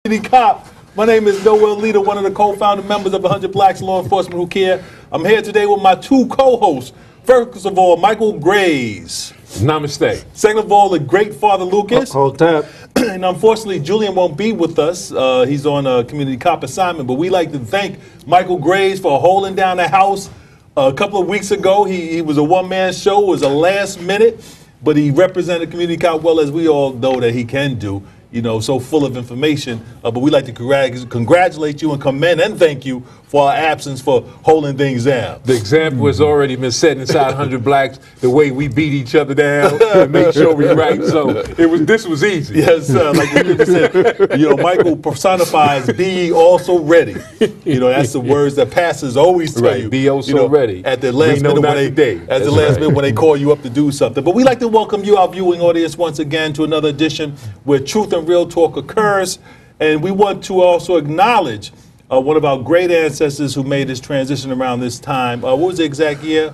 Cop. My name is Noel Leader, one of the co-founder members of 100 Blacks Law Enforcement Who Care. I'm here today with my two co-hosts. First of all, Michael Grays. Namaste. Second of all, the great Father Lucas. Hold that. And unfortunately, Julian won't be with us. He's on a community cop assignment. But we like to thank Michael Grays for holding down the house. A couple of weeks ago, he was a one-man show. It was a last minute, but he represented community cop well, as we all know that he can do. You know, so full of information. But we like to congratulate you and commend and thank you for our absence for holding things down. The example has already been set inside 100 Blacks, the way we beat each other down and make sure we right. So this was easy. Yes, like you said, you know, Michael personifies be also ready. You know, that's the words that pastors always tell you. Be also ready. At the last minute when they call you up to do something. But we like to welcome you, our viewing audience, once again to another edition where truth and real talk occurs. And we want to also acknowledge one of our great ancestors who made this transition around this time. What was the exact year?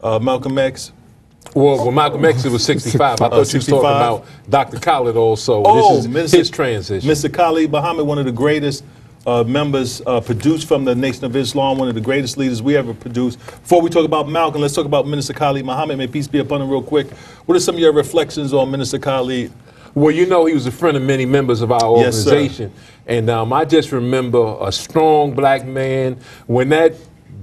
Malcolm X? Well, Malcolm X, it was 65. I thought you was talking about Dr. Khalid also. This is his transition. Mr. Khalid Muhammad, one of the greatest members produced from the Nation of Islam, one of the greatest leaders we ever produced. Before we talk about Malcolm, let's talk about Minister Khalid Muhammad. May peace be upon him real quick. What are some of your reflections on Minister Khalid? Well, you know, he was a friend of many members of our organization. Yes, and I just remember a strong black man. When that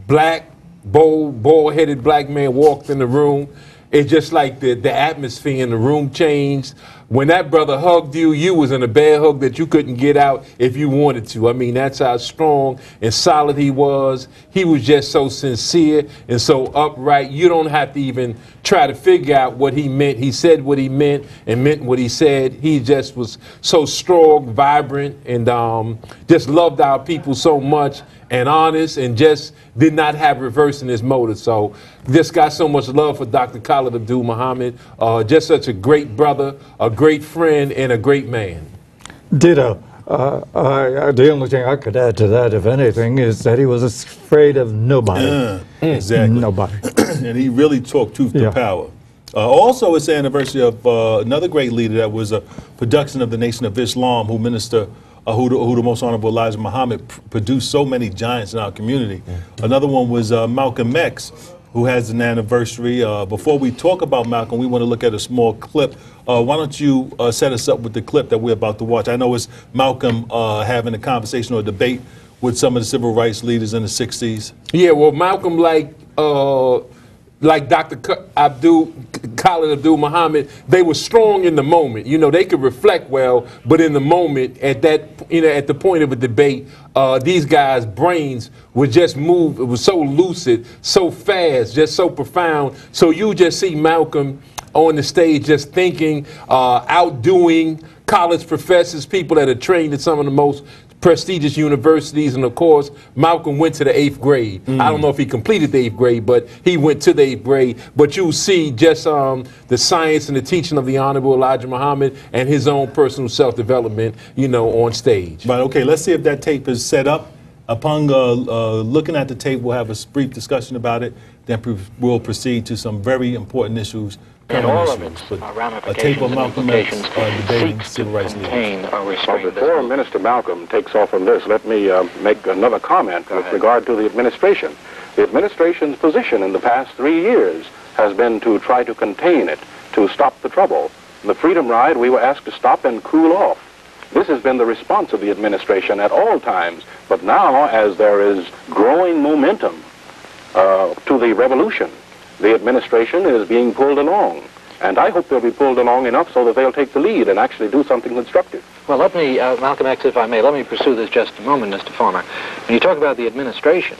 black, bald-headed black man walked in the room, it's just like the atmosphere in the room changed. When that brother hugged you, you was in a bad hug that you couldn't get out if you wanted to. I mean, that's how strong and solid he was. He was just so sincere and so upright. You don't have to even try to figure out what he meant. He said what he meant and meant what he said. He just was so strong, vibrant, and just loved our people so much and honest and just did not have reverse in his motive. So just got so much love for Dr. Khalid Abdul Muhammad. Just such a great brother, a great friend, and a great man. Ditto. The only thing I could add to that, if anything, is that he was afraid of nobody. Exactly. Nobody. And he really talked truth to power. Also, it's the anniversary of another great leader that was a production of the Nation of Islam, who who the Most Honorable Elijah Muhammad produced so many giants in our community. Another one was Malcolm X, who has an anniversary. Before we talk about Malcolm, we want to look at a small clip. Why don't you set us up with the clip that we're about to watch? I know it's Malcolm having a conversation or a debate with some of the civil rights leaders in the 60s. Yeah, well, Malcolm, like Dr. Khalid Abdul Muhammad, they were strong in the moment. You know, they could reflect well, but in the moment, at the point of a debate, these guys' brains would just move. It was so lucid, so fast, just so profound. So you just see Malcolm on the stage just thinking, outdoing college professors, people that are trained at some of the most prestigious universities, and of course, Malcolm went to the 8th grade. I don't know if he completed the 8th grade, but he went to the 8th grade. But you see just the science and the teaching of the Honorable Elijah Muhammad and his own personal self-development, you know, on stage. Right, okay, let's see if that tape is set up. Upon looking at the tape, we'll have a brief discussion about it. Then we'll proceed to some very important issues. And all of its ramifications, a tape of Malcolm X debating civil rights leaders. Well, before Minister Malcolm takes off on this, let me make another comment with regard to the administration. The administration's position in the past 3 years has been to try to contain it, to stop the trouble. In the Freedom Ride, we were asked to stop and cool off. This has been the response of the administration at all times. But now, as there is growing momentum to the revolution, the administration is being pulled along. And I hope they'll be pulled along enough so that they'll take the lead and actually do something constructive. Well, let me, Malcolm X, if I may, let me pursue this just a moment, Mr. Farmer. When you talk about the administration,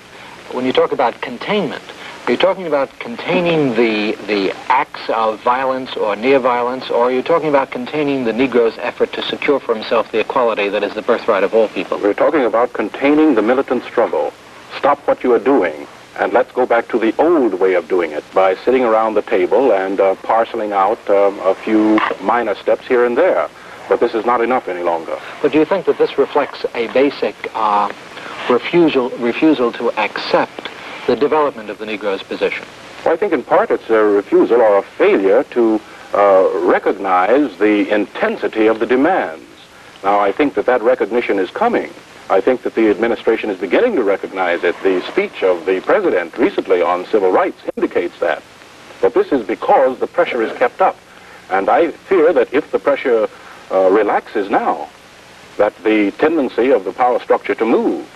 when you talk about containment, are you talking about containing the acts of violence or near violence, or are you talking about containing the Negro's effort to secure for himself the equality that is the birthright of all people? We're talking about containing the militant struggle. Stop what you are doing, and let's go back to the old way of doing it by sitting around the table and parceling out a few minor steps here and there. But this is not enough any longer. But do you think that this reflects a basic refusal to accept the development of the Negro's position? Well, I think in part it's a refusal or a failure to recognize the intensity of the demands. Now, I think that that recognition is coming. I think that the administration is beginning to recognize it. The speech of the president recently on civil rights indicates that. But this is because the pressure is kept up. And I fear that if the pressure relaxes now, that the tendency of the power structure to move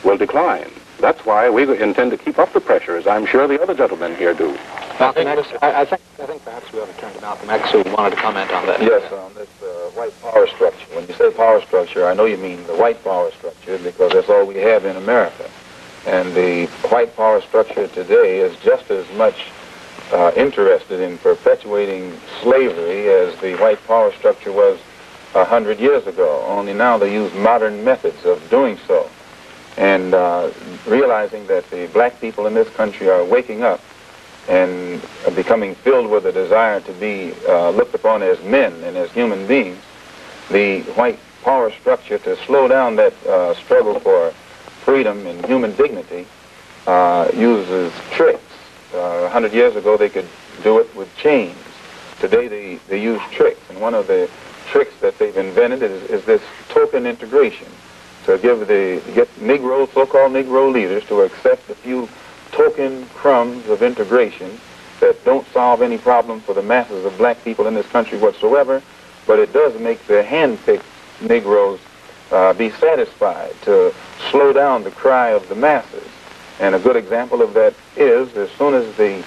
will decline. That's why we intend to keep up the pressure, as I'm sure the other gentlemen here do. Malcolm X, I think perhaps we ought to turn to Malcolm X, who wanted to comment on that. Yes, on this white power structure. When you say power structure, I know you mean the white power structure, because that's all we have in America. And the white power structure today is just as much interested in perpetuating slavery as the white power structure was 100 years ago. Only now they use modern methods of doing so. And realizing that the black people in this country are waking up and becoming filled with a desire to be looked upon as men and as human beings, the white power structure, to slow down that struggle for freedom and human dignity, uses tricks. 100 years ago they could do it with chains. Today they use tricks, and one of the tricks that they've invented is this token integration, to get Negro, so-called Negro leaders to accept a few token crumbs of integration that don't solve any problem for the masses of black people in this country whatsoever, but it does make the hand-picked Negroes be satisfied, to slow down the cry of the masses. And a good example of that is, as soon as the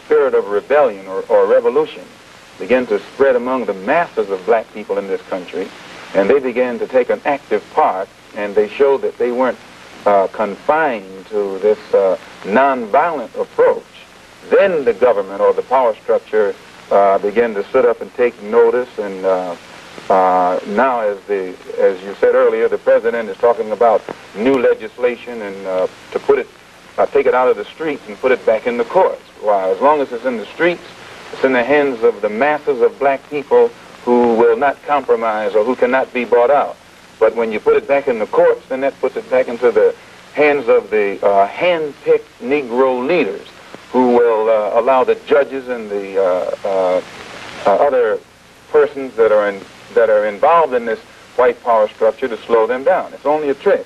spirit of rebellion or revolution began to spread among the masses of black people in this country, and they began to take an active part, and they showed that they weren't confined to this nonviolent approach, then the government or the power structure began to sit up and take notice. And now, as you said earlier, the president is talking about new legislation and to take it out of the streets and put it back in the courts. Why? As long as it's in the streets, it's in the hands of the masses of black people who will not compromise or who cannot be bought out. But when you put it back in the courts, then that puts it back into the hands of the hand-picked Negro leaders, who will allow the judges and the other persons that are involved in this white power structure to slow them down. It's only a trick.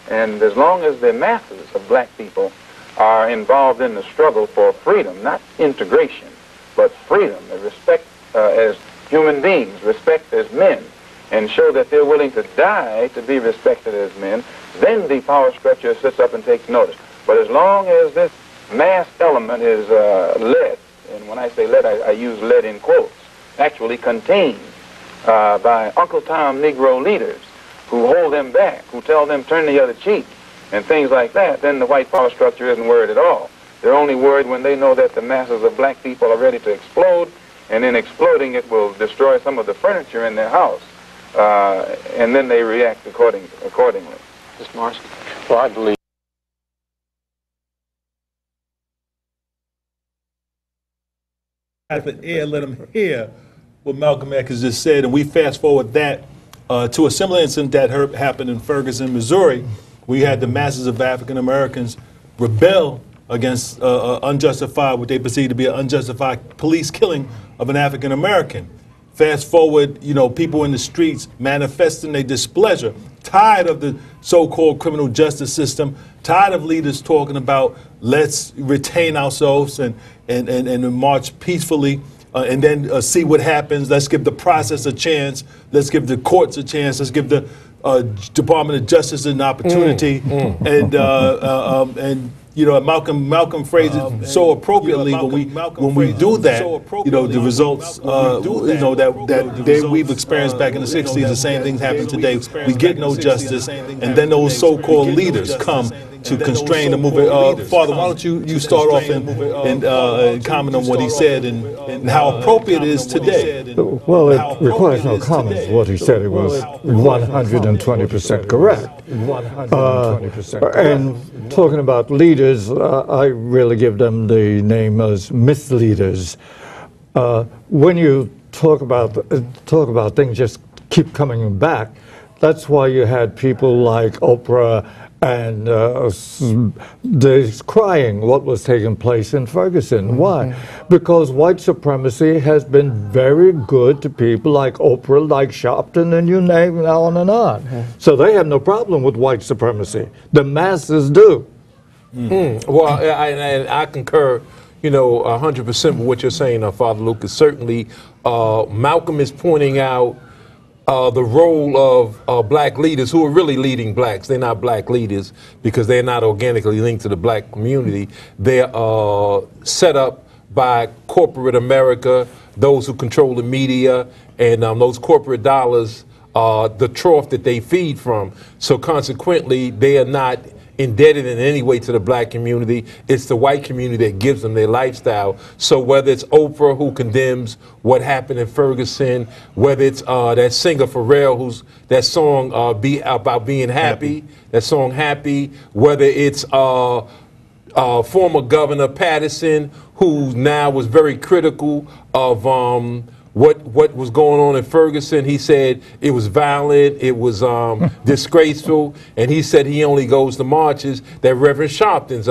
And as long as the masses of black people are involved in the struggle for freedom, not integration, but freedom, and respect as human beings, respect as men, and show that they're willing to die to be respected as men, then the power structure sits up and takes notice. But as long as this mass element is led, and when I say led, I use led in quotes, actually contained by Uncle Tom Negro leaders who hold them back, who tell them turn the other cheek, and things like that, then the white power structure isn't worried at all. They're only worried when they know that the masses of black people are ready to explode, and in exploding it will destroy some of the furniture in their house, and then they react accordingly. Mr. Morris? Well, I believe At the air, let them hear what Malcolm X has just said, and we fast forward that to a similar incident that happened in Ferguson, Missouri. We had the masses of African Americans rebel against unjustified, what they perceive to be an unjustified police killing of an African American. Fast forward, people in the streets manifesting their displeasure, tired of the so-called criminal justice system, tired of leaders talking about let's retain ourselves and march peacefully, and then see what happens. Let's give the process a chance. Let's give the courts a chance. Let's give the Department of Justice an opportunity. And Malcolm phrased it so appropriately when we do that. The results. That we've experienced back in the '60s. The same thing happens today. We get no justice, and then those so-called leaders come to constrain the movement. Father, why don't you start off and comment on what he said and how appropriate it is today? Well, it requires no comment. What he said, it was 120% correct. 120% and talking about leaders, I really give them the name as misleaders. When you talk about things just keep coming back, that's why you had people like Oprah And they're crying what was taking place in Ferguson. Why? Because white supremacy has been very good to people like Oprah, like Sharpton, and you name it, on and on. So they have no problem with white supremacy. The masses do. Well, I concur, 100% with what you're saying, Father Lucas. Certainly, Malcolm is pointing out the role of black leaders who are really leading blacks. They're not black leaders because they're not organically linked to the black community. They're set up by corporate America, those who control the media, and those corporate dollars are the trough that they feed from. So consequently, they are not indebted in any way to the black community. It's the white community that gives them their lifestyle. So whether it's Oprah who condemns what happened in Ferguson, whether it's that singer Pharrell who's that song about being happy, that song Happy, whether it's former Governor Patterson who now was very critical of what was going on in Ferguson. He said it was violent, it was disgraceful, and he said he only goes to marches that Reverend Sharpton's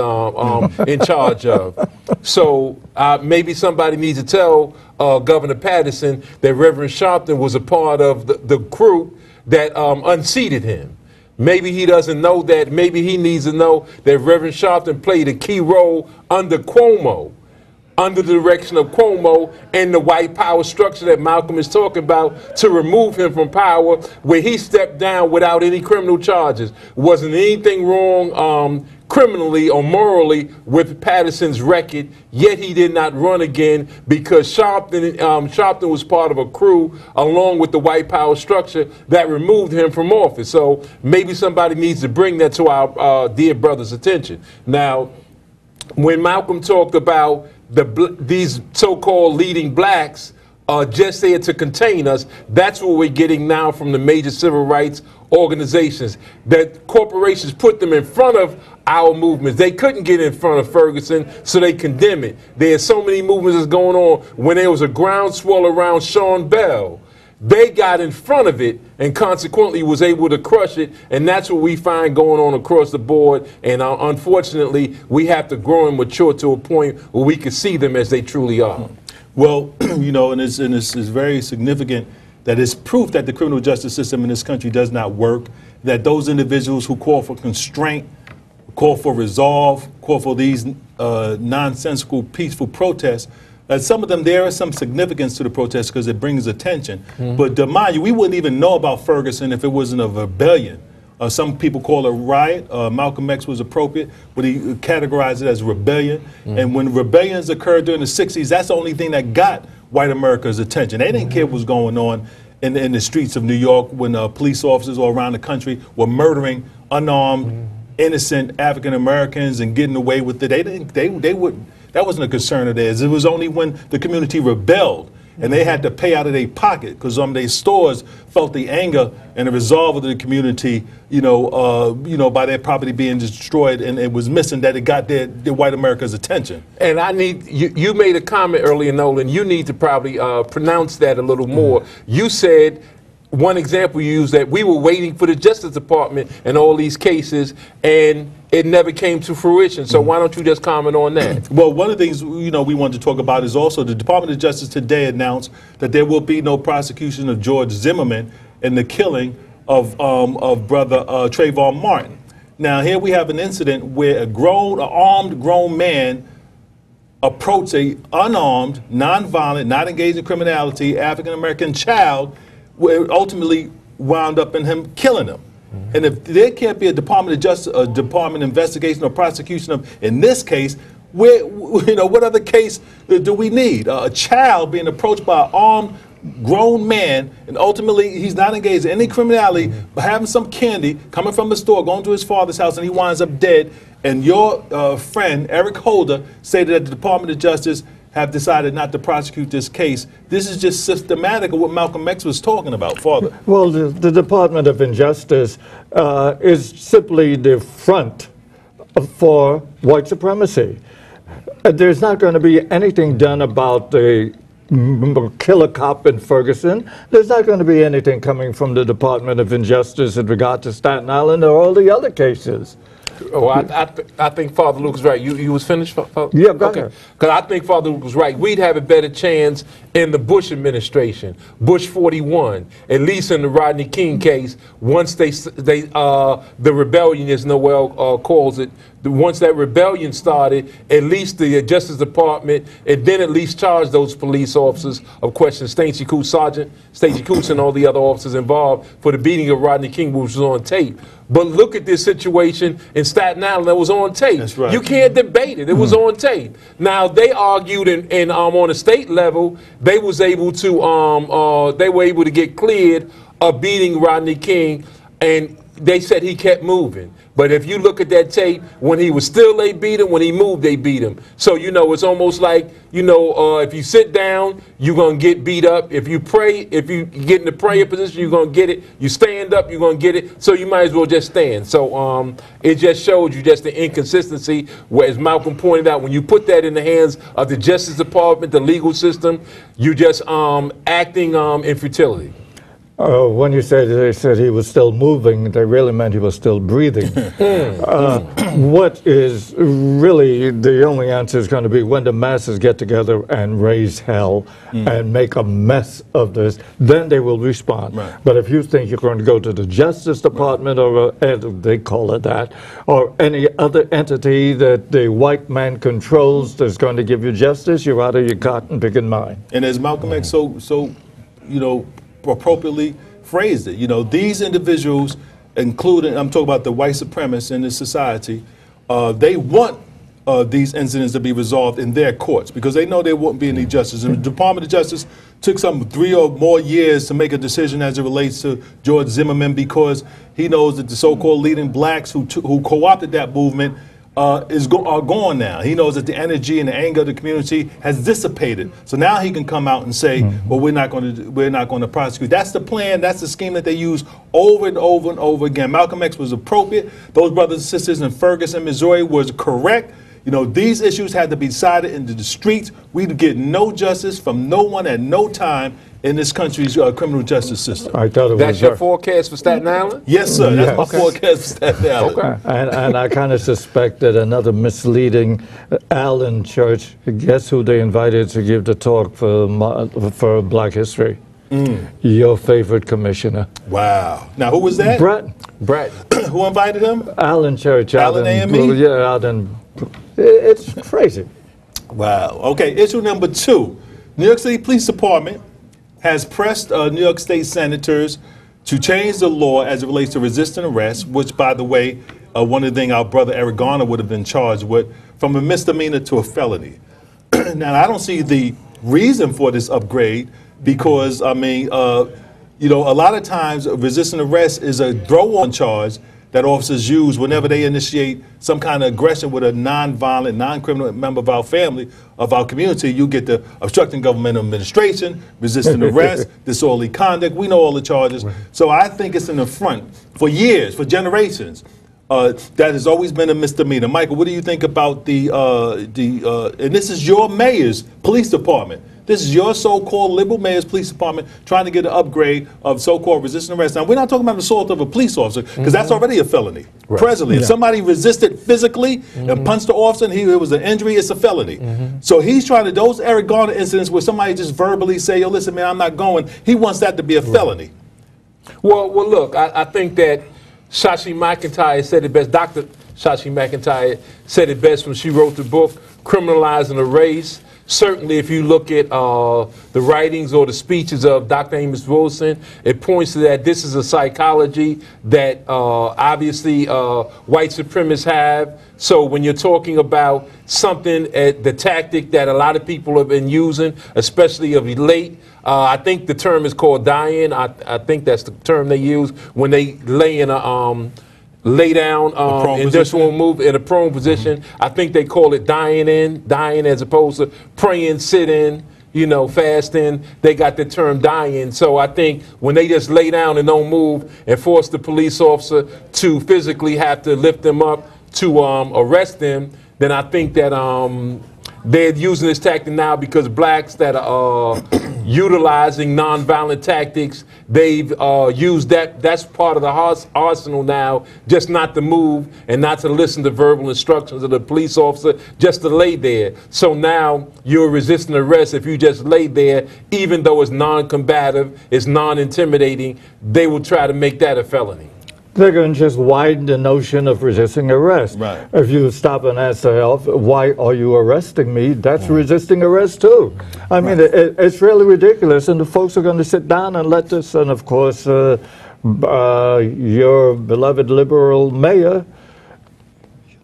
in charge of. So maybe somebody needs to tell Governor Patterson that Reverend Sharpton was a part of the crew that unseated him. Maybe he doesn't know that. Maybe he needs to know that Reverend Sharpton played a key role under Cuomo, under the direction of Cuomo and the white power structure that Malcolm is talking about, to remove him from power, where he stepped down without any criminal charges. Wasn't anything wrong criminally or morally with Patterson's record, yet he did not run again because Sharpton was part of a crew along with the white power structure that removed him from office. So maybe somebody needs to bring that to our dear brother's attention. Now, when Malcolm talked about these so-called leading blacks just there to contain us, that's what we're getting now from the major civil rights organizations, that corporations put them in front of our movements. They couldn't get in front of Ferguson, so they condemn it. There's so many movements that's going on. When there was a groundswell around Sean Bell, they got in front of it and consequently was able to crush it, and that's what we find going on across the board. And unfortunately, we have to grow and mature to a point where we can see them as they truly are. Well, and it's very significant that it's proof that the criminal justice system in this country does not work, that those individuals who call for constraint, call for resolve, call for these nonsensical, peaceful protests, some of them, there is some significance to the protests because it brings attention. But mind you, we wouldn't even know about Ferguson if it wasn't a rebellion. Some people call it a riot. Malcolm X was appropriate, but he categorized it as rebellion. And when rebellions occurred during the 60s, that's the only thing that got white America's attention. They didn't care what was going on in the streets of New York when police officers all around the country were murdering unarmed, innocent African Americans and getting away with it. That wasn't a concern of theirs. It was only when the community rebelled and they had to pay out of their pocket because their stores felt the anger and the resolve of the community, by their property being destroyed, and it was missing, that it got their white America's attention. And I need you made a comment earlier, Nolan. You need to probably pronounce that a little more. You said, one example you used, that we were waiting for the Justice Department in all these cases, and it never came to fruition. So why don't you just comment on that? Well, one of the things we wanted to talk about is also the Department of Justice today announced that there will be no prosecution of George Zimmerman in the killing of brother Trayvon Martin. Now, here we have an incident where an armed grown man approached a unarmed, nonviolent, not engaged in criminality African American child, where it ultimately wound up in him killing him. And if there can't be a Department of Justice, a department investigation or prosecution of, in this case, what other case do we need? A child being approached by an armed, grown man, and ultimately he's not engaged in any criminality, but having some candy, coming from the store, going to his father's house, and he winds up dead. And your friend, Eric Holder, stated that the Department of Justice have decided not to prosecute this case. This is just systematic of what Malcolm X was talking about, Father. Well, the Department of Injustice is simply the front for white supremacy. There's not going to be anything done about the kill a cop in Ferguson. There's not going to be anything coming from the Department of Injustice in regard to Staten Island or all the other cases. Oh, I think Father Luke is right. You was finished? Yeah, go ahead. Because I think Father Luke was right. We'd have a better chance in the Bush administration, Bush 41, at least in the Rodney King case, once the rebellion, as Noel calls it, once that rebellion started, at least the Justice Department, and then at least charged those police officers of questioning Stacey Coots, Sergeant Stacey Coots, and all the other officers involved for the beating of Rodney King, which was on tape. But look at this situation in Staten Island that was on tape. That's right. You can't debate it. It was on tape. Now they argued, and on a state level, they was able to they were able to get cleared of beating Rodney King, and they said he kept moving. But if you look at that tape, when he was still, they beat him. When he moved, they beat him. So, you know, it's almost like, you know, if you sit down, you're going to get beat up. If you pray, if you get in the prayer position, you're going to get it. You stand up, you're going to get it. So you might as well just stand. So it just showed you just the inconsistency, where, as Malcolm pointed out, when you put that in the hands of the Justice Department, the legal system, you're just acting in futility. When you said they said he was still moving, they really meant he was still breathing. What is really the only answer is going to be when the masses get together and raise hell and make a mess of this, then they will respond. Right. But if you think you're going to go to the Justice Department or they call it that, or any other entity that the white man controls that's going to give you justice, you're out of your cotton picking mind. And as Malcolm X so you know, appropriately phrased it, you know, these individuals, including, I'm talking about the white supremacists in this society, they want these incidents to be resolved in their courts because they know there won't be any justice. And the Department of Justice took some 3 or more years to make a decision as it relates to George Zimmerman because he knows that the so-called leading blacks who co-opted that movement are gone now. He knows that the energy and the anger of the community has dissipated. So now he can come out and say, well, we're not going to prosecute. That's the plan. That's the scheme that they use over and over and over again. Malcolm X was appropriate. Those brothers and sisters in Ferguson, Missouri was correct. You know, these issues had to be decided in the streets. We'd get no justice from no one at no time in this country's criminal justice system. I thought it That's was your forecast for Staten Island? Yes, sir. That's my Yes. forecast for Staten Island. Okay. And I kind of suspect that another misleading Allen Church, guess who they invited to give the talk for Black History? Your favorite commissioner. Wow. Now, who was that? Brett. Who invited him? Allen Church. Allen AME? Yeah, Allen. It's crazy. Wow. Okay, issue number 2. New York City Police Department has pressed New York State senators to change the law as it relates to resisting arrest, which, by the way, one of the things our brother Eric Garner would have been charged with, from a misdemeanor to a felony. Now, I don't see the reason for this upgrade because, I mean, you know, a lot of times resisting arrest is a throw-on charge that officers use whenever they initiate some kind of aggression with a non-violent, non-criminal member of our family, of our community. You get the obstructing governmental administration, resisting arrest, disorderly conduct. We know all the charges. Right. So I think it's an affront for years, for generations. That has always been a misdemeanor. Michael, what do you think about and this is your mayor's police department. This is your so-called liberal mayor's police department trying to get an upgrade of so-called resisting arrest. Now, we're not talking about assault of a police officer, because that's already a felony. Right. Presently, if somebody resisted physically and punched the officer and it was an injury, it's a felony. So he's trying to, those Eric Garner incidents where somebody just verbally say, yo, listen, man, I'm not going, he wants that to be a felony. Well, look, I think that Shashi McIntyre said it best. Dr. Shashi McIntyre said it best when she wrote the book, Criminalizing the Race. Certainly, if you look at the writings or the speeches of Dr. Amos Wilson, it points to that this is a psychology that obviously white supremacists have. So when you're talking about something, the tactic that a lot of people have been using, especially of late, I think the term is called dying. I think that's the term they use when they lay in a lay down in this one move in a prone position. I think they call it dying as opposed to praying, sitting, you know, fasting. They got the term dying. So I think when they just lay down and don't move and force the police officer to physically have to lift them up to arrest them, then I think that they're using this tactic now because blacks that are utilizing nonviolent tactics, they've used that. That's part of the arsenal now, just not to move and not to listen to verbal instructions of the police officer, just to lay there. So now you're resisting arrest if you just lay there, even though it's non-combative, it's non-intimidating, they will try to make that a felony. They're going to just widen the notion of resisting arrest. Right. If you stop and ask yourself, why are you arresting me? That's resisting arrest too. I mean, it's really ridiculous. And the folks are going to sit down and let this, and of course, your beloved liberal mayor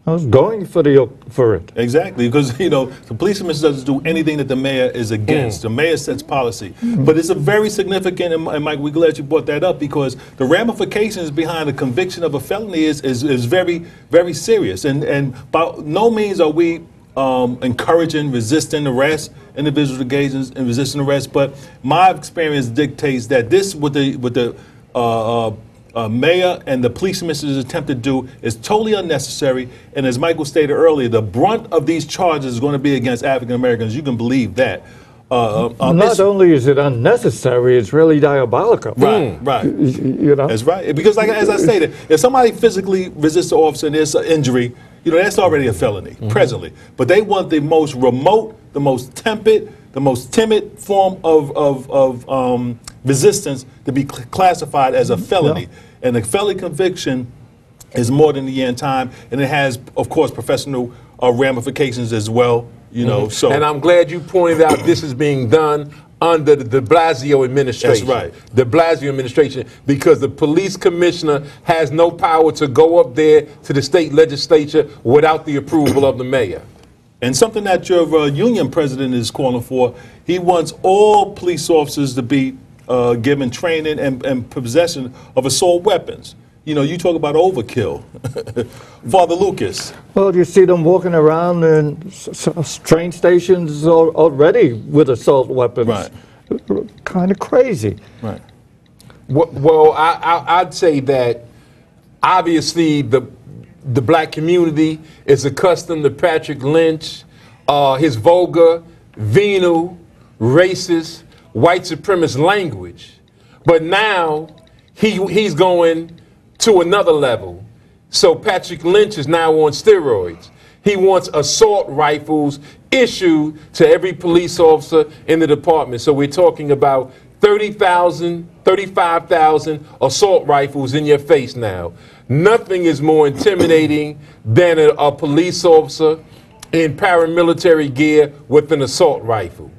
was going for it. Exactly, because the police commissioner doesn't do anything that the mayor is against. The mayor sets policy, but it's a very significant. And Mike, we're glad you brought that up because the ramifications behind the conviction of a felony is very, very serious. And by no means are we encouraging resisting arrest, individuals engaged in resisting arrest. But my experience dictates that this, with the mayor and the police commissioner's attempt to do, is totally unnecessary. And as Michael stated earlier, the brunt of these charges is going to be against African Americans. You can believe that. Not only is it unnecessary, it's really diabolical. Right, right. That's right. Because, as I stated, if somebody physically resists the officer and there's an injury, that's already a felony presently. But they want the most remote, the most tempered, the most timid form of resistance to be classified as a felony. And a felony conviction is more than a year in time, and it has, of course, professional ramifications as well. So. And I'm glad you pointed out this is being done under the de Blasio administration. That's right. The Blasio administration, because the police commissioner has no power to go up there to the state legislature without the approval of the mayor. And something that your union president is calling for, he wants all police officers to be given training and possession of assault weapons. You talk about overkill. Father Lucas. Well, you see them walking around in train stations already with assault weapons. Right. Kind of crazy. Right. Well, I'd say that obviously the black community is accustomed to Patrick Lynch, his vulgar, venal, racist, white supremacist language. But now he's going to another level. So Patrick Lynch is now on steroids. He wants assault rifles issued to every police officer in the department. So we're talking about 30,000, 35,000 assault rifles in your face now. Nothing is more intimidating than a police officer in paramilitary gear with an assault rifle.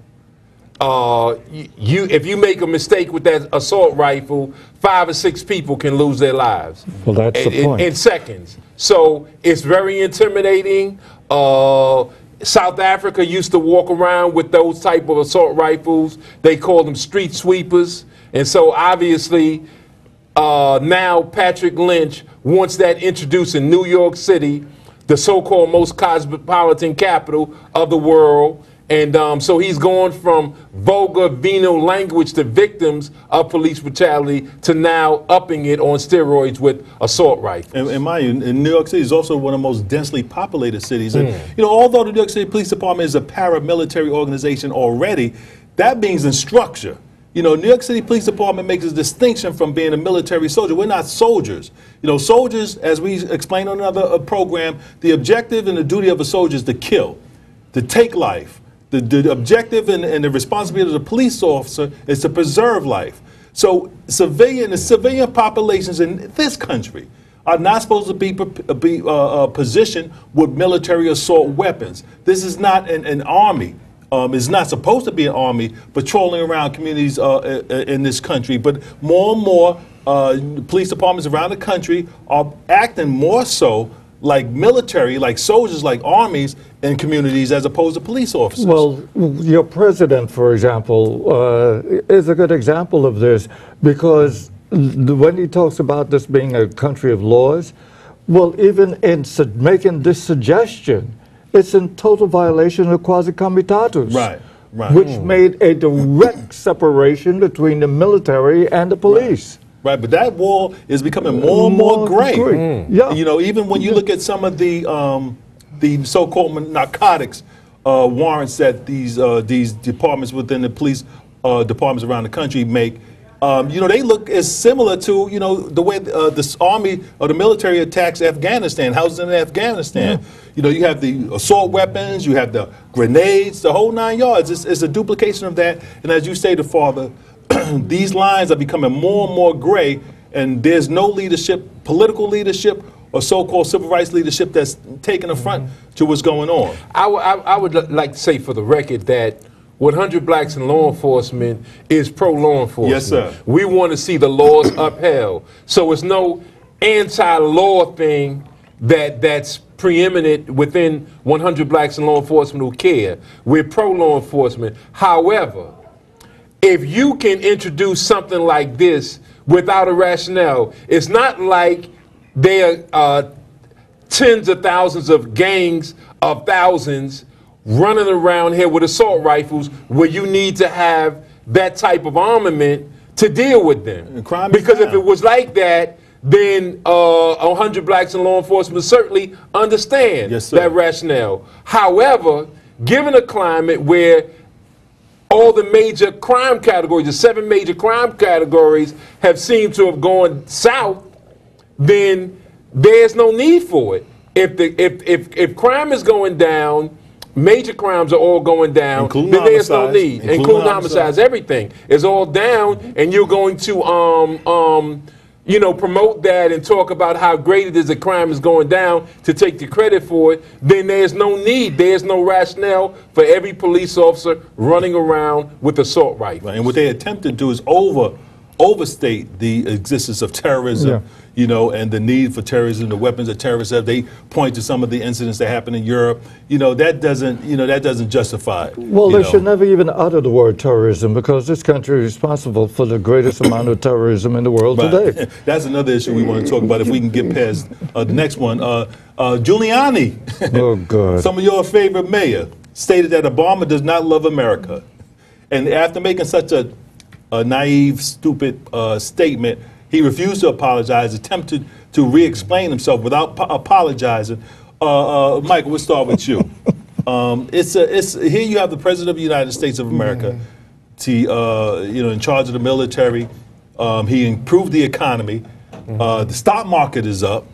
If you make a mistake with that assault rifle, 5 or 6 people can lose their lives. Well, that's the point. In seconds. So it's very intimidating. South Africa used to walk around with those type of assault rifles. They call them street sweepers. And so obviously now Patrick Lynch wants that introduced in New York City, the so-called most cosmopolitan capital of the world. And so he's going from vulgar, venal language to victims of police brutality to now upping it on steroids with assault rifles. And mind you, in New York City is also one of the most densely populated cities. And although the New York City Police Department is a paramilitary organization already, that means in structure. New York City Police Department makes a distinction from being a military soldier. We're not soldiers. Soldiers, as we explained on another program, the objective and the duty of a soldier is to kill, to take life. The objective and the responsibility of the police officer is to preserve life. So the civilian populations in this country are not supposed to be positioned with military assault weapons. This is not an army. It's not supposed to be an army patrolling around communities in this country. But more and more police departments around the country are acting more so like military, like soldiers, like armies in communities as opposed to police officers. Well, your president, for example, is a good example of this because when he talks about this being a country of laws, well, even in making this suggestion, it's in total violation of quasi comitatus. Right. Which made a direct separation between the military and the police. Right, but that wall is becoming more and more gray. Yeah. Even when you look at some of the so-called narcotics warrants that these departments within the police departments around the country make, they look as similar to, the way the army or the military attacks Afghanistan, houses in Afghanistan. Yeah. You have the assault weapons, you have the grenades, the whole 9 yards. It's a duplication of that. And as you stated, Father, these lines are becoming more and more gray, and there's no leadership, political leadership, or so-called civil rights leadership that's taking a front to what's going on. I would like to say for the record that 100 Blacks in Law Enforcement is pro-law enforcement. Yes, sir. We want to see the laws upheld. So it's no anti-law thing that's preeminent within 100 Blacks in Law Enforcement who care. We're pro-law enforcement. However, if you can introduce something like this without a rationale, it's not like there are tens of thousands of gangs of thousands running around here with assault rifles where you need to have that type of armament to deal with them. Because if it was like that, then 100 Blacks in Law Enforcement certainly understand that rationale. However, given a climate where all the major crime categories, the 7 major crime categories, have seemed to have gone south, then there's no need for it. If crime is going down, major crimes are all going down, including then there's no need. Including homicides, everything is all down, and you're going to promote that and talk about how great it is that crime is going down to take the credit for it, then there's no need, there's no rationale for every police officer running around with assault rifles. Right. And what they attempt to do is overstate the existence of terrorism, and the need for terrorism, the weapons that terrorists have. They point to some of the incidents that happened in Europe. That doesn't justify it. Well, they should never even utter the word terrorism, because this country is responsible for the greatest amount of terrorism in the world today. That's another issue we want to talk about if we can get past the next one. Giuliani, oh God, some of your favorite mayor, stated that Obama does not love America. And after making such a naive, stupid statement, he refused to apologize, attempted to re-explain himself without apologizing. Michael, we'll start with you. Here you have the President of the United States of America, in charge of the military. He improved the economy. The stock market is up.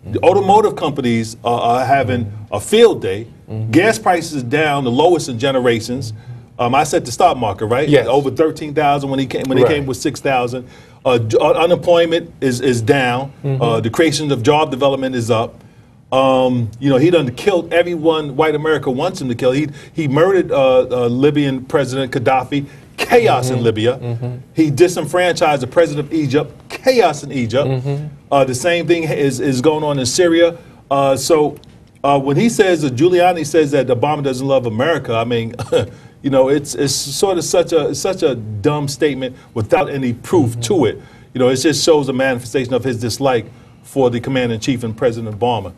The automotive companies are having a field day. Gas prices are down, the lowest in generations. I said the stock market, right? Yes. Over 13,000 when he came with 6,000. Unemployment is down. The creation of job development is up. He done killed everyone white America wants him to kill. He murdered Libyan President Gaddafi. Chaos in Libya. He disenfranchised the president of Egypt. Chaos in Egypt. The same thing is going on in Syria. When he says, Giuliani says that Obama doesn't love America, I mean, it's sort of such a dumb statement without any proof to it. It just shows a manifestation of his dislike for the commander-in-chief and President Obama.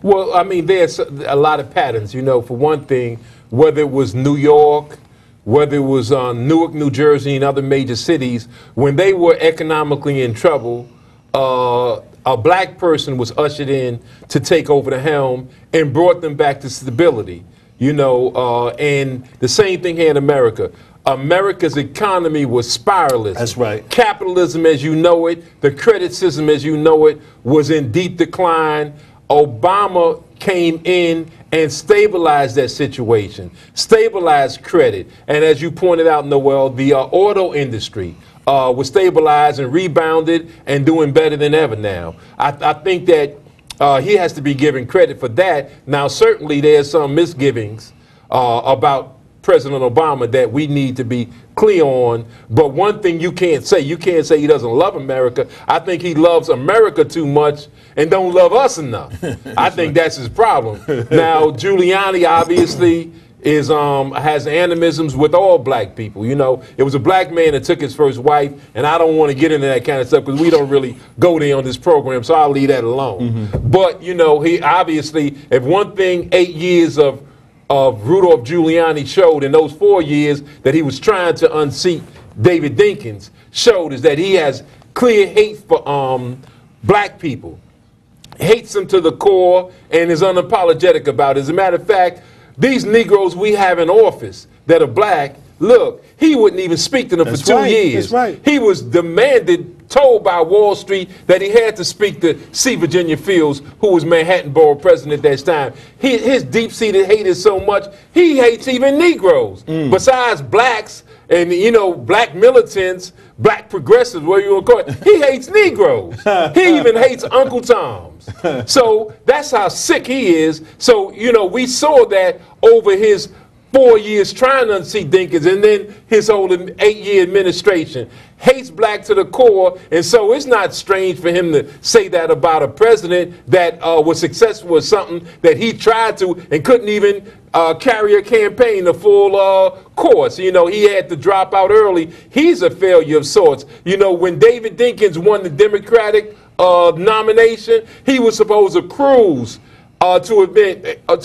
Well, I mean, there's a lot of patterns. For one thing, whether it was New York, whether it was Newark, New Jersey, and other major cities, when they were economically in trouble, a black person was ushered in to take over the helm and brought them back to stability. And the same thing here in America. America's economy was spiraling. That's right. Capitalism as you know it, the credit system as you know it, was in deep decline. Obama came in and stabilized that situation, stabilized credit. And as you pointed out, Noel, the auto industry was stabilized and rebounded and doing better than ever now. I think that he has to be given credit for that. Now, certainly there's some misgivings about President Obama that we need to be clear on. But one thing you can't say he doesn't love America. I think he loves America too much and don't love us enough. I think that's his problem. Now, Giuliani obviously has animisms with all black people. It was a black man that took his first wife, and I don't want to get into that kind of stuff because we don't really go there on this program, so I'll leave that alone. But, he obviously, if one thing 8 years of Rudolph Giuliani showed in those 4 years that he was trying to unseat David Dinkins showed is that he has clear hate for black people, hates them to the core, and is unapologetic about it. As a matter of fact, these Negroes we have in office that are black, look, he wouldn't even speak to them That's for 2 right, years. that's right. He was told by Wall Street that he had to speak to C. Virginia Fields, who was Manhattan Borough president at that time. His deep-seated hate is so much, he hates even Negroes. Besides blacks and, you know, black militants, black progressives, whatever you want to call it, he hates Negroes. He even hates Uncle Toms. So that's how sick he is. So, you know, we saw that over his 4 years trying to unseat Dinkins, and then his whole 8-year administration. Hates black to the core, and so it's not strange for him to say that about a president that was successful with something that he tried to and couldn't even carry a campaign the full course. You know, he had to drop out early. He's a failure of sorts. You know, when David Dinkins won the Democratic nomination, he was supposed to cruise to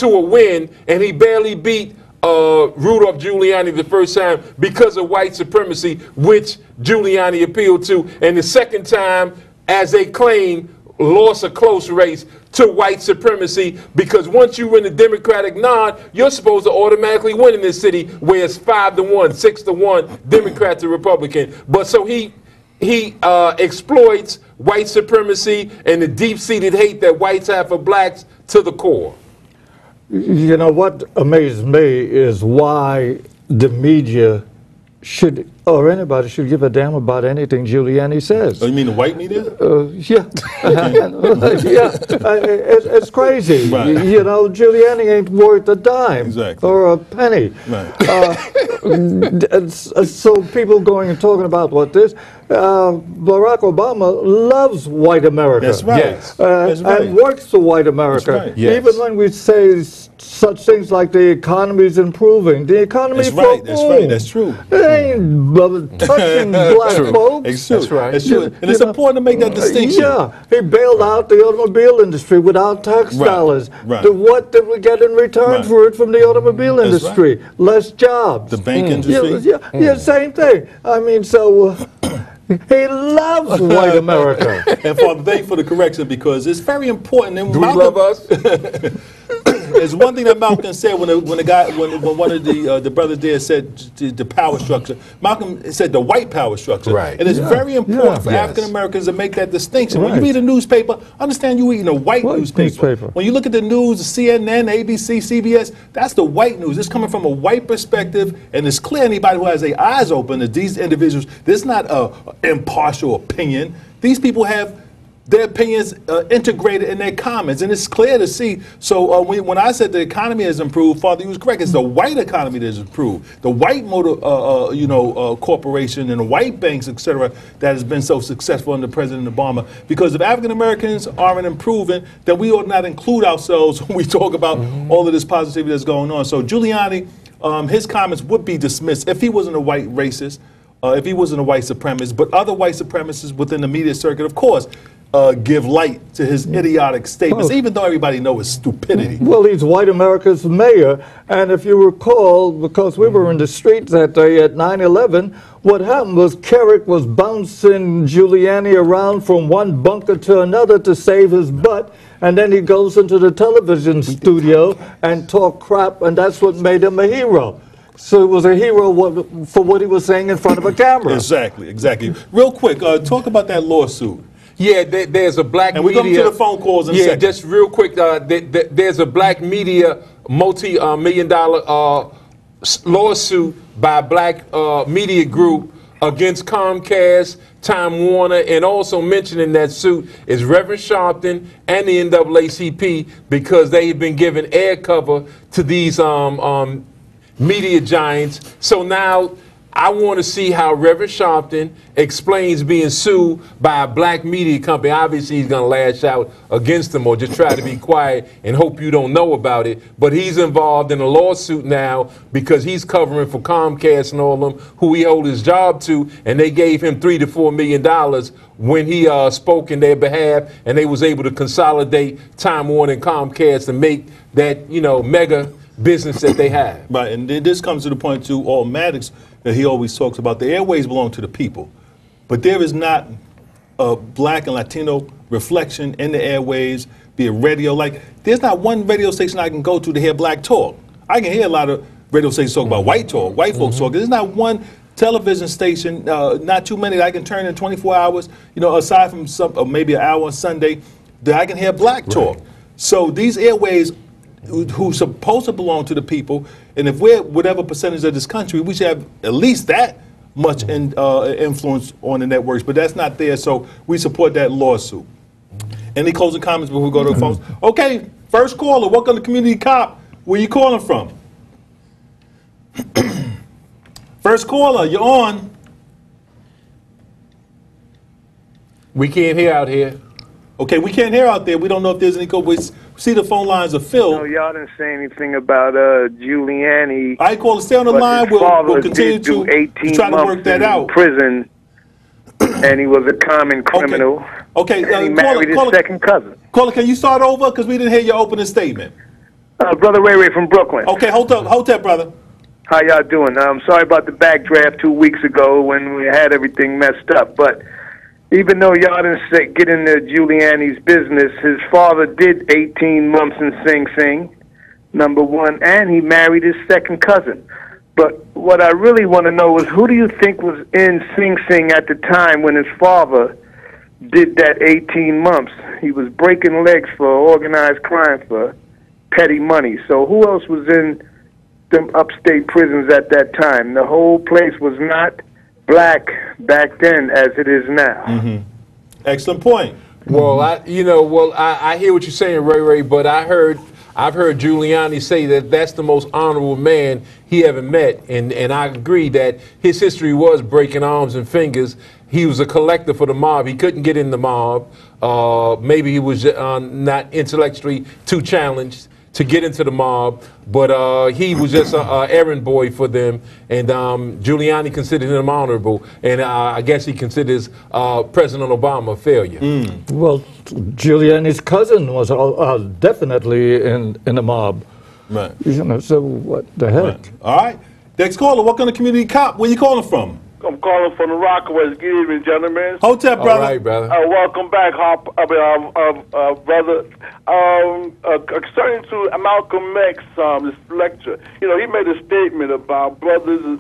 a win, and he barely beat Rudolph Giuliani the first time because of white supremacy, which Giuliani appealed to, and the second time, as they claim, lost a close race to white supremacy, because once you win the Democratic nod, you're supposed to automatically win in this city where it's 5-1, 6-1, Democrat to Republican. But so he exploits white supremacy and the deep-seated hate that whites have for blacks to the core. You know, what amazed me is why the media should, or anybody should give a damn about anything Giuliani says. Oh, you mean the white media? Yeah. It's crazy. Right. You know, Giuliani ain't worth a dime or a penny. Right. So people going and talking about what this, Barack Obama loves white America. That's right. Yes. That's right. And works for white America. That's right. Yes. Even when we say such things like the economy is improving, the economy That's for right. That's whom? right. That's true. It ain't touching black folks. It's true. That's right. It's true. And it's important to make that distinction. Yeah, he bailed out the automobile industry without tax Right, dollars. right. What did we get in return Right. for it from the automobile That's industry? Less jobs. The bank industry. Yeah, same thing. I mean, so he loves white America. And Father, thank you for the correction, because it's very important. And Do we love us? There's one thing that Malcolm said when one of the brothers there said the power structure. Malcolm said the white power structure. Right. And it's very important for Yes. African Americans to make that distinction. When Right. you read a newspaper, understand you reading a white newspaper. When you look at the news, CNN, ABC, CBS, that's the white news. It's coming from a white perspective, and it's clear anybody who has their eyes open that these individuals, this is not an impartial opinion. These people have their opinions integrated in their comments, and it's clear to see. So when I said the economy has improved, Father, you was correct. It's the white economy that has improved. The white motor, corporation and the white banks, etc., that has been so successful under President Obama. Because if African Americans aren't improving, then we ought not include ourselves when we talk about all of this positivity that's going on. So Giuliani, his comments would be dismissed if he wasn't a white racist, if he wasn't a white supremacist. But other white supremacists within the media circuit, of course, give light to his idiotic statements, even though everybody knows it's stupidity. Well, he's white America's mayor, and if you recall, because we were in the streets that day at 9/11, what happened was Kerrick was bouncing Giuliani around from one bunker to another to save his butt, and then he goes into the television studio and talk crap, and that's what made him a hero. So he was a hero for what he was saying in front of a camera. Exactly. Real quick, talk about that lawsuit. Yeah, there's a black And we're media. going to the phone calls in a second. Just real quick, there's a black media multi-million-dollar lawsuit by a black media group against Comcast, Time Warner, and also mentioned in that suit is Reverend Sharpton and the NAACP, because they've been given air cover to these media giants. So now I want to see how Reverend Sharpton explains being sued by a black media company. Obviously, he's going to lash out against them or just try to be quiet and hope you don't know about it. But he's involved in a lawsuit now because he's covering for Comcast and all of them, who he owed his job to, and they gave him $3 to $4 million when he spoke in their behalf, and they was able to consolidate Time Warner and Comcast and make that, mega business that they have. Right, and this comes to the point too, all Maddox, that he always talks about. The airways belong to the people, but there is not a black and Latino reflection in the airways, be it radio. Like, there's not one radio station I can go to hear black talk. I can hear a lot of radio stations talk about white talk, white folks talk. There's not one television station, not too many that I can turn in 24 hours, you know, aside from some, or maybe an hour on Sunday, that I can hear black talk. So these airways who's supposed to belong to the people, and if we're whatever percentage of this country, we should have at least that much influence on the networks, but that's not there, so we support that lawsuit. Any closing comments before we go to the phones? Okay, first caller, welcome to Community Cop. Where you calling from? First caller, you're on. We can't hear out here. Okay, we can't hear out there. We don't know if there's any code. We see the phone lines are filled. No, y'all didn't say anything about Giuliani. I call it, stay on the line. We'll continue to try to work that out. Prison, and he was a common criminal. Okay, and he married his second cousin. Caller, can you start over? Because we didn't hear your opening statement. Brother Ray from Brooklyn. Okay, hold up, brother. How y'all doing? I'm sorry about the backdraft 2 weeks ago when we had everything messed up, but even though y'all didn't get into Giuliani's business, his father did 18 months in Sing Sing, number one, and he married his second cousin. But what I really want to know is, who do you think was in Sing Sing at the time when his father did that 18 months? He was breaking legs for organized crime for petty money. So who else was in them upstate prisons at that time? The whole place was not black back then as it is now. Excellent point. Well, I hear what you're saying, Ray, but I've heard Giuliani say that that's the most honorable man he ever met, and I agree that his history was breaking arms and fingers. He was a collector for the mob. He couldn't get in the mob. Maybe he was not intellectually too challenged to get into the mob, but he was just an errand boy for them, and Giuliani considered him honorable, and I guess he considers President Obama a failure. Well, Giuliani's cousin was definitely in the mob. Right. You know, so what the heck? Right. All right. Next caller, welcome to Community Cop. Where you calling from? I'm calling from the Rockaways. Good evening, gentlemen. Hotep, brother. All right, brother. Welcome back, brother. Concerning to Malcolm X, this lecture, you know, he made a statement about brothers,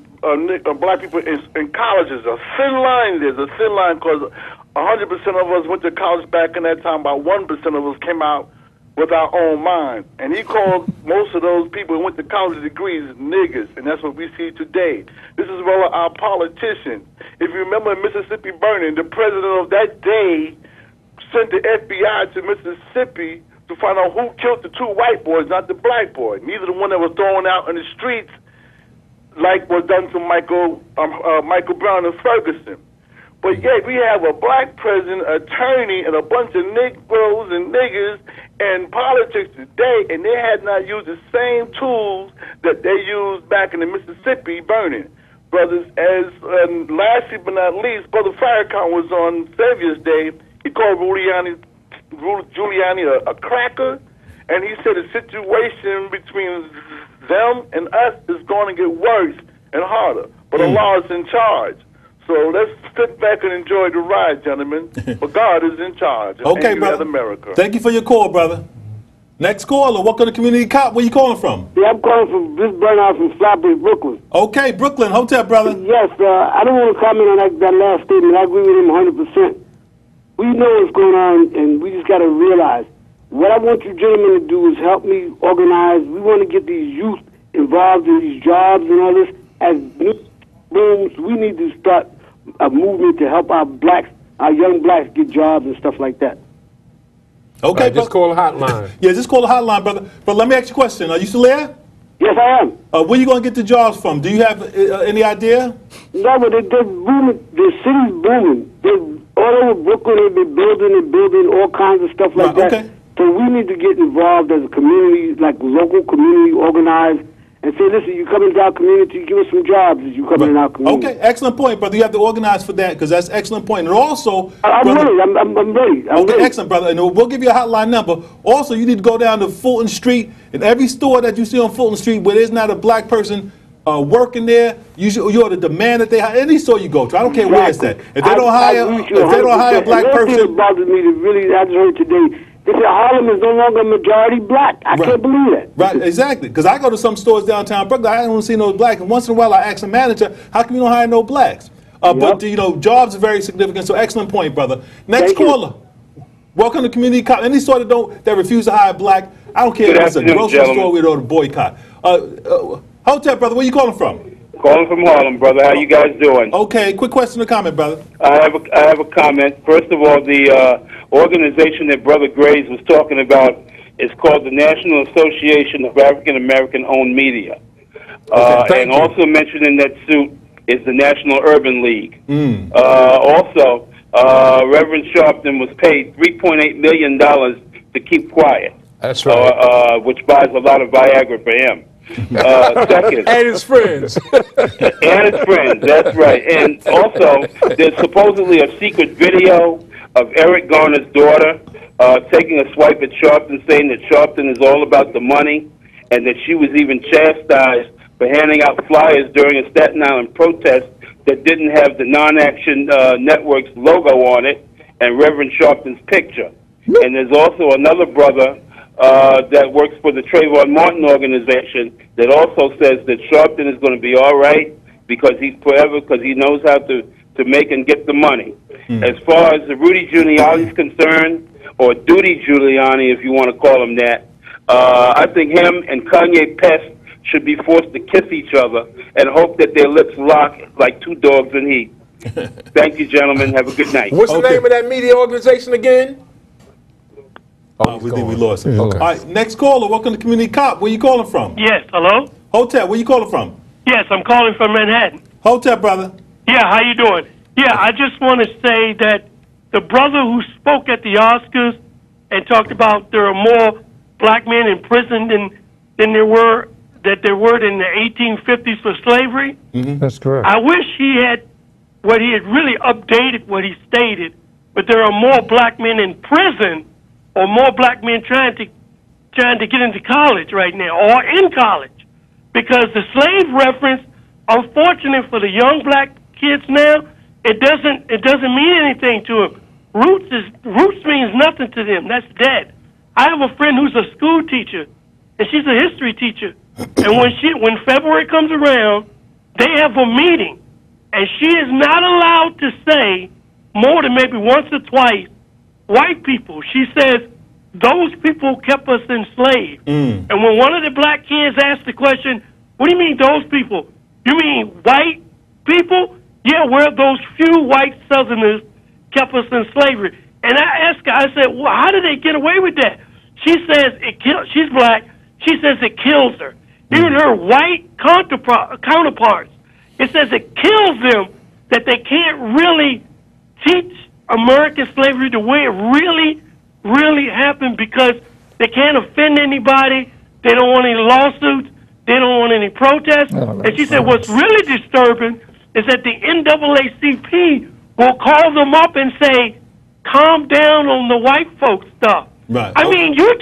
black people in colleges. A thin line. There's a thin line because 100% of us went to college back in that time. About 1% of us came out with our own mind. And he called most of those people who went to college degrees niggas, and that's what we see today. This is one of our politicians. If you remember Mississippi burning, the president of that day sent the FBI to Mississippi to find out who killed the two white boys, not the black boy. Neither the one that was thrown out in the streets like was done to Michael Brown and Ferguson. But yet we have a black president, attorney, and a bunch of Negroes and niggers in politics today, and they had not used the same tools that they used back in the Mississippi burning. Brothers, as lastly but not least, Brother Farrakhan was on Savior's Day. He called Giuliani a cracker, and he said the situation between them and us is going to get worse and harder. But Allah is in charge. So let's sit back and enjoy the ride, gentlemen. But God is in charge. Okay, brother. America. Thank you for your call, brother. Next caller, welcome to Community Cop. Where you calling from? Yeah, I'm calling from this burnout from Flatbush, Brooklyn. Okay, Brooklyn. Hotep, brother. Yes, I don't want to comment on that last statement. I agree with him 100%. We know what's going on, and we just got to realize. What I want you gentlemen to do is help me organize. We want to get these youth involved in these jobs and all this. As new rooms, we need to start a movement to help our young blacks get jobs and stuff like that. Okay, just call a hotline. Yeah, just call a hotline, brother. But let me ask you a question. Are you still there? Yes, I am. Where you going to get the jobs from? Do you have any idea? No, but they're booming. The city's booming. All over Brooklyn, they've been building all kinds of stuff like that. Okay. So we need to get involved as a community, like local community, organized, and say, listen, you come into our community, give us some jobs as you come in our community. Okay, excellent point, brother. You have to organize for that, because that's an excellent point. And also, I'm ready. I'm ready. Okay, excellent, brother. And we'll give you a hotline number. Also, you need to go down to Fulton Street, and every store that you see on Fulton Street where there's not a black person working there, you ought to demand that they hire any store you go to. I don't care where it's at. If they don't hire, a black person, it bothers me to really. I just heard today They said Harlem is no longer majority black. I can't believe that. Right, exactly. Because I go to some stores downtown Brooklyn, I don't see no blacks. And once in a while, I ask the manager, "How come you don't hire no blacks?" But you know, jobs are very significant. So excellent point, brother. Next caller. Welcome to Community College. Any store that refuse to hire black, I don't care if it's a grocery store we go to boycott. Hotep, brother, where you calling from? Calling from Harlem, brother. How you guys doing? Okay, quick question or comment, brother. I have a comment. First of all, the organization that Brother Graves was talking about is called the National Association of African American Owned Media. And also mentioned in that suit is the National Urban League. Also, Reverend Sharpton was paid $3.8 million to keep quiet. That's right. Which buys a lot of Viagra for him. Second. And his friends. And his friends, that's right. And also, there's supposedly a secret video of Eric Garner's daughter taking a swipe at Sharpton, saying that Sharpton is all about the money, and that she was even chastised for handing out flyers during a Staten Island protest that didn't have the Non-Action Network's logo on it and Reverend Sharpton's picture. And there's also another brother that works for the Trayvon Martin organization that also says that Sharpton is going to be all right because he's forever, because he knows how to make and get the money. As far as the Rudy Giuliani is concerned, or Duty Giuliani if you want to call him that, I think him and Kanye Pest should be forced to kiss each other and hope that their lips lock like two dogs in heat. Thank you, gentlemen. Have a good night. What's the name of that media organization again? We think we lost him. Okay. All right, next caller. Welcome to Community Cop. Where you calling from? Yes, hello? Hotep, where you calling from? Yes, I'm calling from Manhattan. Hotep, brother. Yeah, how you doing? Yeah, I just want to say that the brother who spoke at the Oscars and talked about there are more black men in prison than there were in the 1850s for slavery. That's correct. I wish he had really updated what he stated, but there are more black men in prison or more black men trying to get into college right now or in college, because the slave reference, unfortunate for the young black kids now, it doesn't mean anything to them. Roots means nothing to them. That's dead. I have a friend who's a school teacher, and she's a history teacher. And when February comes around, they have a meeting, and she is not allowed to say more than maybe once or twice, white people. She says, those people kept us enslaved. And when one of the black kids asked the question, what do you mean those people? You mean white people? Yeah, we're those few white Southerners kept us in slavery. And I asked her, I said, well, how did they get away with that? She says she's black. She says it kills her. Even her white counterparts, it says it kills them that they can't really teach American slavery the way it really, really happened, because they can't offend anybody. They don't want any lawsuits. They don't want any protests. And she said what's really disturbing is that the NAACP will call them up and say, calm down on the white folks stuff. Right. I mean, you're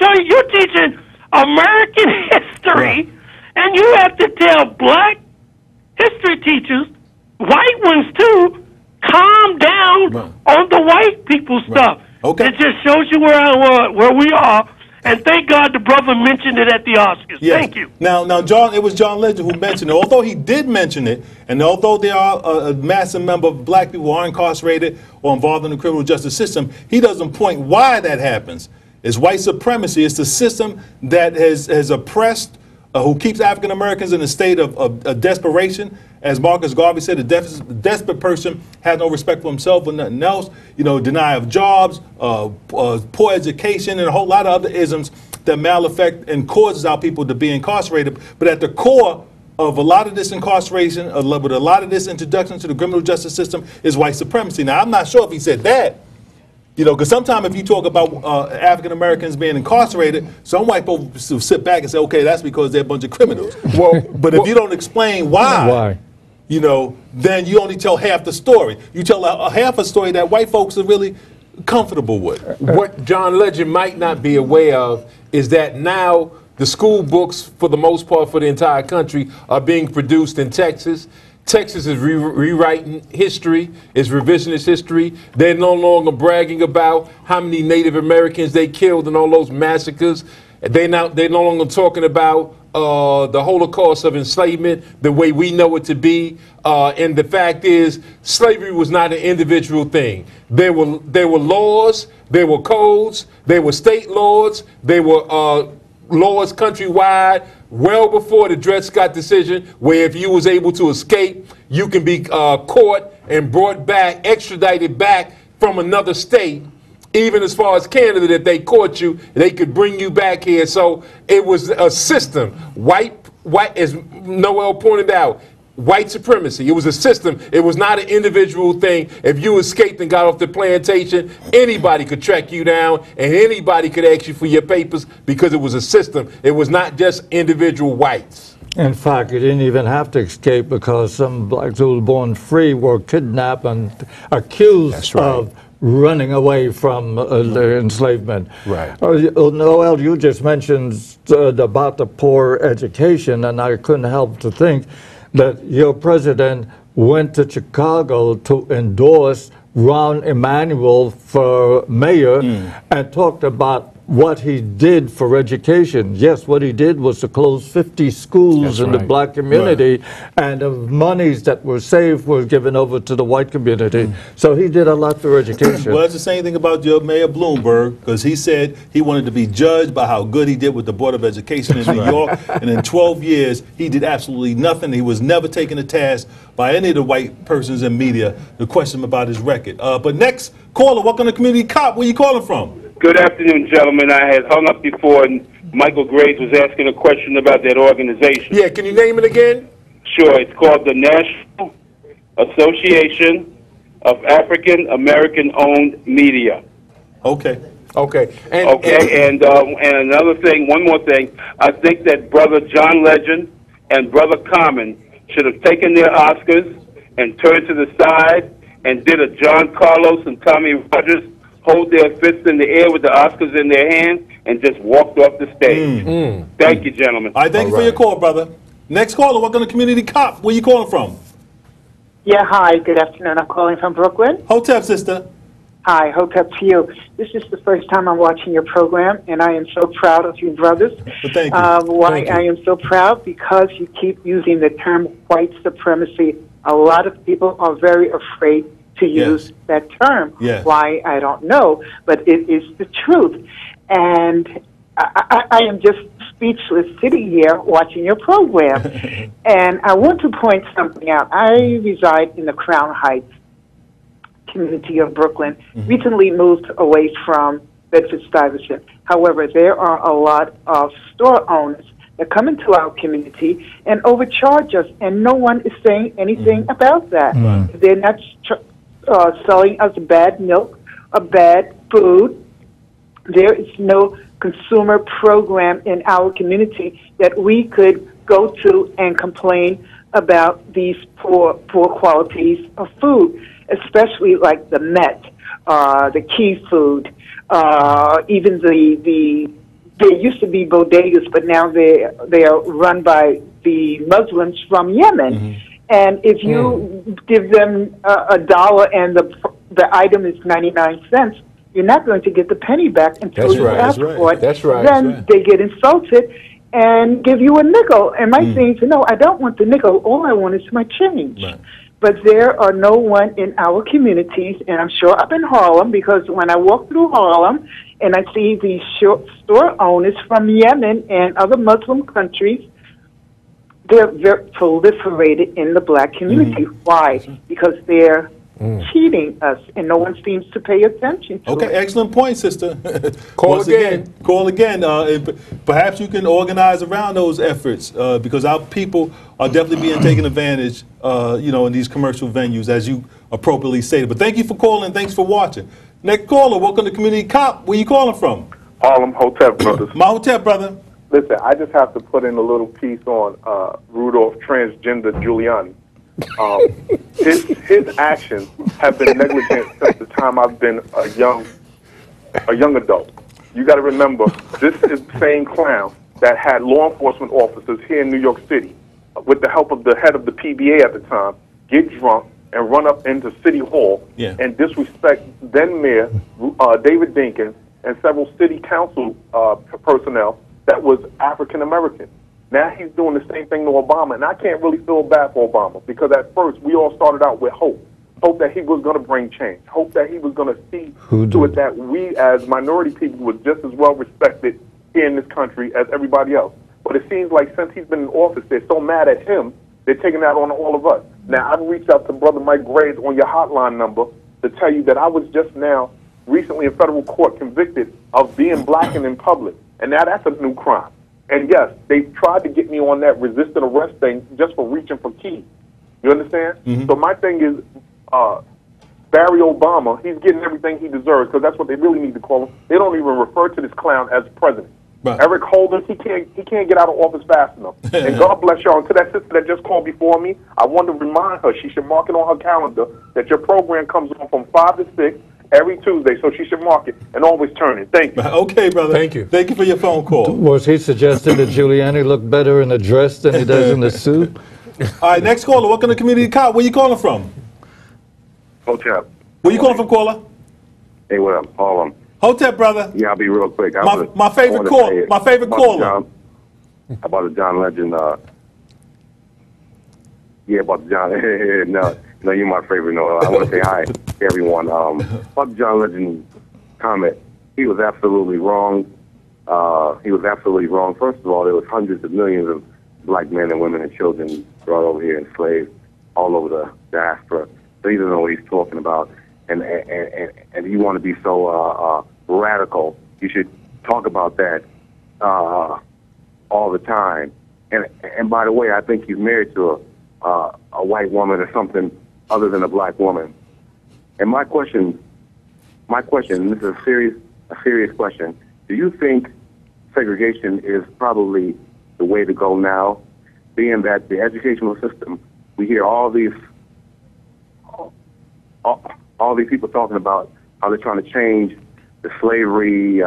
teaching American history, and you have to tell black history teachers, white ones too, calm down on the white people stuff. Okay. It just shows you where we are. And thank God the brother mentioned it at the Oscars. Yes. Thank you. Now, John, it was John Legend who mentioned it. Although he did mention it, and although there are a massive number of black people who are incarcerated or involved in the criminal justice system, he doesn't point why that happens. It's white supremacy. It's the system that has oppressed, who keeps African Americans in a state of desperation. As Marcus Garvey said, a desperate person has no respect for himself or nothing else. You know, deny of jobs, poor education, and a whole lot of other isms that malaffect and causes our people to be incarcerated. But at the core of a lot of this incarceration, with a lot of this introduction to the criminal justice system, is white supremacy. Now, I'm not sure if he said that. You know, because sometimes if you talk about African Americans being incarcerated, some white people sit back and say, okay, that's because they're a bunch of criminals. But if you don't explain why, you know, then you only tell half the story. You tell half a story that white folks are really comfortable with. What John Legend might not be aware of is that now the school books, for the most part, for the entire country, are being produced in Texas. Texas is rewriting history, is revisionist history. They're no longer bragging about how many Native Americans they killed in all those massacres. They're no longer talking about the Holocaust of enslavement the way we know it to be. And the fact is, slavery was not an individual thing. There were laws, there were codes, there were state laws, there were laws countrywide well before the Dred Scott decision, where if you was able to escape, you can be caught and brought back, extradited back from another state. Even as far as Canada, if they caught you, they could bring you back here. So it was a system. White, as Noel pointed out, white supremacy. It was a system. It was not an individual thing. If you escaped and got off the plantation, anybody could track you down and anybody could ask you for your papers because it was a system. It was not just individual whites. In fact, you didn't even have to escape because some blacks who were born free were kidnapped and accused of running away from the enslavement. Right. Noel, you just mentioned about the poor education, and I couldn't help to think that your president went to Chicago to endorse Rahm Emanuel for mayor and talked about what he did for education. Yes, what he did was to close 50 schools in the black community, and the monies that were saved were given over to the white community. So he did a lot for education. Well, that's the same thing about your Mayor Bloomberg, because he said he wanted to be judged by how good he did with the Board of Education in New York, and in 12 years, he did absolutely nothing. He was never taken to task by any of the white persons in media to question him about his record. But next caller, welcome to Community Cop. Where you calling from? Good afternoon, gentlemen. I had hung up before, and Michael Graves was asking a question about that organization. Yeah, can you name it again? Sure. It's called the National Association of African American-Owned Media. Okay. Okay. And another thing, one more thing. I think that Brother John Legend and Brother Common should have taken their Oscars and turned to the side and did a John Carlos and Tommy Rogers, hold their fists in the air with the Oscars in their hand, and just walked off the stage. Thank you, gentlemen. All right, thank you for your call, brother. Next caller, welcome to Community Cop. Where you calling from? Yeah, hi, good afternoon. I'm calling from Brooklyn. Hotep, sister. Hi, Hotep to you. This is the first time I'm watching your program, and I am so proud of you brothers. Well, thank you. Why I am so proud? Because you keep using the term white supremacy. A lot of people are very afraid to use that term. Why, I don't know, but it is the truth. And I am just speechless sitting here watching your program. And I want to point something out. I reside in the Crown Heights community of Brooklyn, recently moved away from Bedford-Stuyvesant. However, there are a lot of store owners that come into our community and overcharge us, and no one is saying anything about that. They're not selling us bad milk or bad food. There is no consumer program in our community that we could go to and complain about these poor qualities of food, especially like the Met, the Key Food, even there used to be bodegas, but now they are run by the Muslims from Yemen. And if you give them $1 and the item is 99 cents, you're not going to get the penny back until you ask for it. Then they get insulted and give you a nickel. And my thing is, no, I don't want the nickel. All I want is my change. But there are no one in our communities, and I'm sure up in Harlem, because when I walk through Harlem and I see these store owners from Yemen and other Muslim countries, they're very proliferated in the black community. Why? Because they're cheating us, and no one seems to pay attention to it. Excellent point, sister. Call again. Call again. Perhaps you can organize around those efforts because our people are definitely being taken advantage, in these commercial venues, as you appropriately stated. But thank you for calling. Thanks for watching. Next caller, welcome to Community Cop. Where you calling from? Harlem Hotep Brothers. My Hotep brother. Listen, I just have to put in a little piece on Rudolph Transgender Giuliani. His actions have been negligent since the time I've been a young adult. You got to remember, this is the same clown that had law enforcement officers here in New York City with the help of the head of the PBA at the time, get drunk and run up into City Hall and disrespect then Mayor David Dinkins and several city council personnel that was African American. Now he's doing the same thing to Obama, and I can't really feel bad for Obama because at first we all started out with hope that he was going to bring change, hope that he was going to see to it that we as minority people was just as well respected here in this country as everybody else. But it seems like since he's been in office, they're so mad at him, they're taking that on all of us. Now, I've reached out to Brother Mike Graves on your hotline number to tell you that I was just now recently in federal court convicted of being blackened in public. And now that's a new crime. And yes, they tried to get me on that resisted arrest thing just for reaching for keys. You understand? So my thing is, Barry Obama, he's getting everything he deserves because that's what they really need to call him. They don't even refer to this clown as president. Right. Eric Holder, he can't get out of office fast enough. And God bless y'all. And to that sister that just called before me, I want to remind her she should mark it on her calendar that your program comes on from 5 to 6 every Tuesday, so she should mark it and always turn it. Thank you. Okay, brother. Thank you. Thank you for your phone call. Was he suggesting that Giuliani looked better in a dress than he does in the suit? All right, next caller. Welcome to Community Cop. Where you calling from? Hotep. Where you calling from, caller? Hey, what up? Harlem. Hotep, brother. Yeah, I'll be real quick. My favorite caller. My favorite caller. About the John Legend. Yeah, about the John. No, you're my favorite. No, I want to say hi to everyone. About the John Legend comment, he was absolutely wrong. He was absolutely wrong. First of all, there was hundreds of millions of black men and women and children brought over here enslaved all over the diaspora. So he doesn't know what he's talking about. And you want to be so radical, you should talk about that all the time. And by the way, I think he's married to a white woman or something other than a black woman. And my question, and this is a serious question. Do you think segregation is probably the way to go now, being that the educational system, we hear all these people talking about how they're trying to change the slavery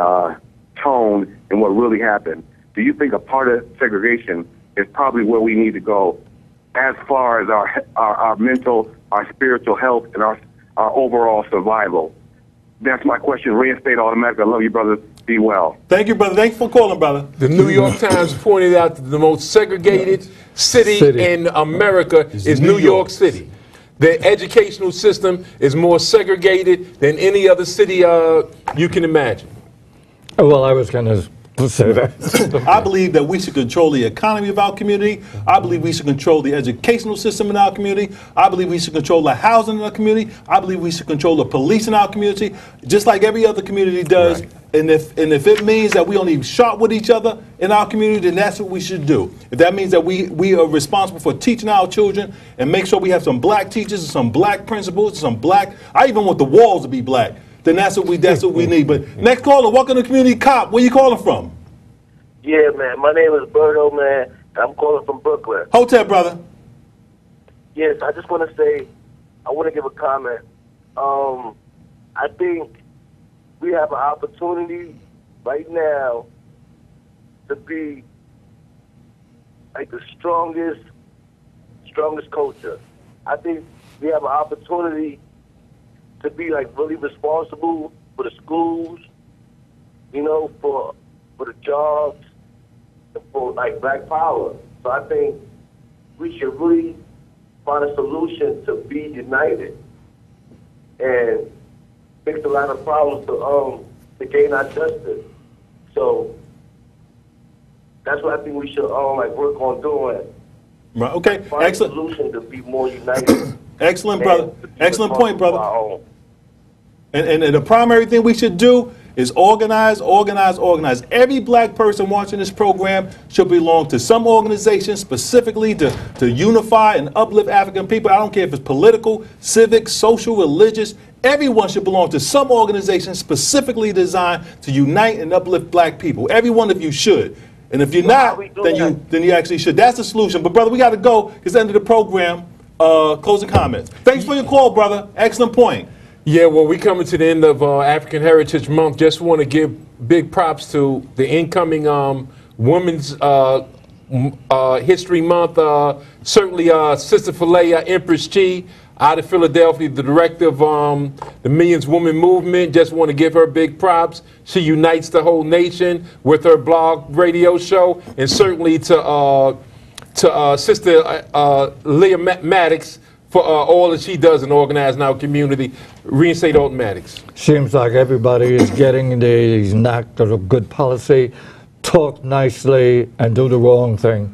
tone and what really happened. Do you think a part of segregation is probably where we need to go as far as our mental, our spiritual health, and our overall survival? That's my question. Reinstate automatic. I love you, brother. Be well. Thank you, brother. Thanks for calling, brother. The New York Times pointed out that the most segregated city in America is New York City. The educational system is more segregated than any other city you can imagine. Well, I was going to say that. I believe that we should control the economy of our community. I believe we should control the educational system in our community. I believe we should control the housing in our community. I believe we should control the police in our community, just like every other community does. Right. And if it means that we only shop with each other in our community, then that's what we should do. If that means that we are responsible for teaching our children and make sure we have some black teachers and some black principals and some black, I even want the walls to be black, then that's what we need. But next caller, welcome to Community Cop. Where you calling from? Yeah, man. My name is Berto, man. I'm calling from Brooklyn. Hotep, brother. Yes, I just want to say, I want to give a comment. I think we have an opportunity right now to be like the strongest culture. I think we have an opportunity to be like really responsible for the schools, you know, for the jobs, for like black power. So I think we should really find a solution to be united and fix a lot of problems to gain our justice. So that's what I think we should like work on doing. Right. Okay. Find Excellent. a solution to be more united. Excellent, brother. Excellent point, brother. And the primary thing we should do is organize. Every black person watching this program should belong to some organization specifically to unify and uplift African people. I don't care if it's political, civic, social, religious. Everyone should belong to some organization specifically designed to unite and uplift black people. Every one of you should. And if you're not, then you actually should. That's the solution. But brother, we got to go. It's the end of the program. Closing comments. Thanks for your call, brother. Excellent point. Yeah, well, we're coming to the end of African Heritage Month. Just want to give big props to the incoming Women's History Month. Certainly, Sister Philea Empress Chi out of Philadelphia, the director of the Millions Woman Movement. Just want to give her big props. She unites the whole nation with her blog radio show, and certainly to Sister Leah Maddox for all that she does in organizing our community. Reinstate Alton Maddox. Seems like everybody is getting the knack of good policy, talk nicely, and do the wrong thing.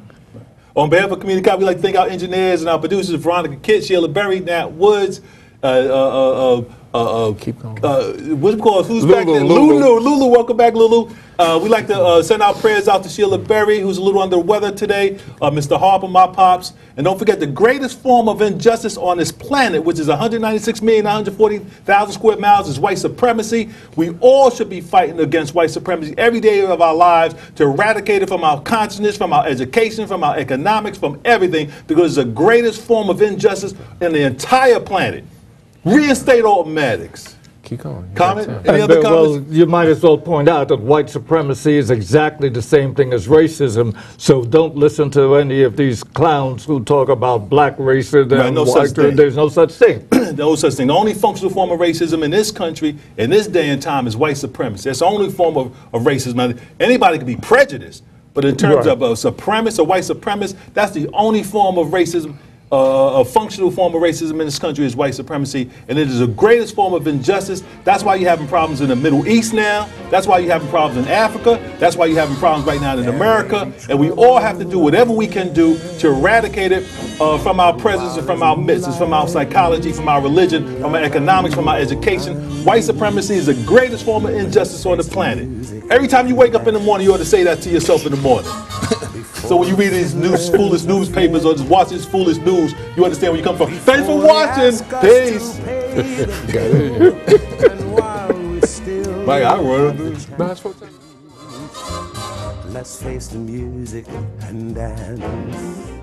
On behalf of Community Cop, we'd like to thank our engineers and our producers, Veronica Kitt, Sheila Berry, Nat Woods, keep going. What's it called? Who's back there? Lulu, welcome back, Lulu. We'd like to send our prayers out to Sheila Berry, who's a little under the weather today, Mr. Harper, my pops. And don't forget the greatest form of injustice on this planet, which is 196,940,000 square miles, is white supremacy. We all should be fighting against white supremacy every day of our lives to eradicate it from our consciousness, from our education, from our economics, from everything, because it's the greatest form of injustice in the entire planet. Reinstate Alton Maddox. Keep going. Comment? Any other comments? Well, you might as well point out that white supremacy is exactly the same thing as racism, so don't listen to any of these clowns who talk about black racism and white. There's no such thing. No such thing. The only functional form of racism in this country, in this day and time, is white supremacy. That's the only form of racism. Anybody can be prejudiced, but in terms of a supremacist, a white supremacist, that's the only form of racism. A functional form of racism in this country is white supremacy, and it is the greatest form of injustice. That's why you're having problems in the Middle East now. That's why you're having problems in Africa. That's why you're having problems right now in America. And we all have to do whatever we can do to eradicate it from our presence and from our midst, from our psychology, from our religion, from our economics, from our education. White supremacy is the greatest form of injustice on the planet. Every time you wake up in the morning, you ought to say that to yourself in the morning. So when you read these foolish newspapers or just watch this foolish news, you understand where you come from. Thanks for watching. Peace. Mike, I run. Let's face the music and dance.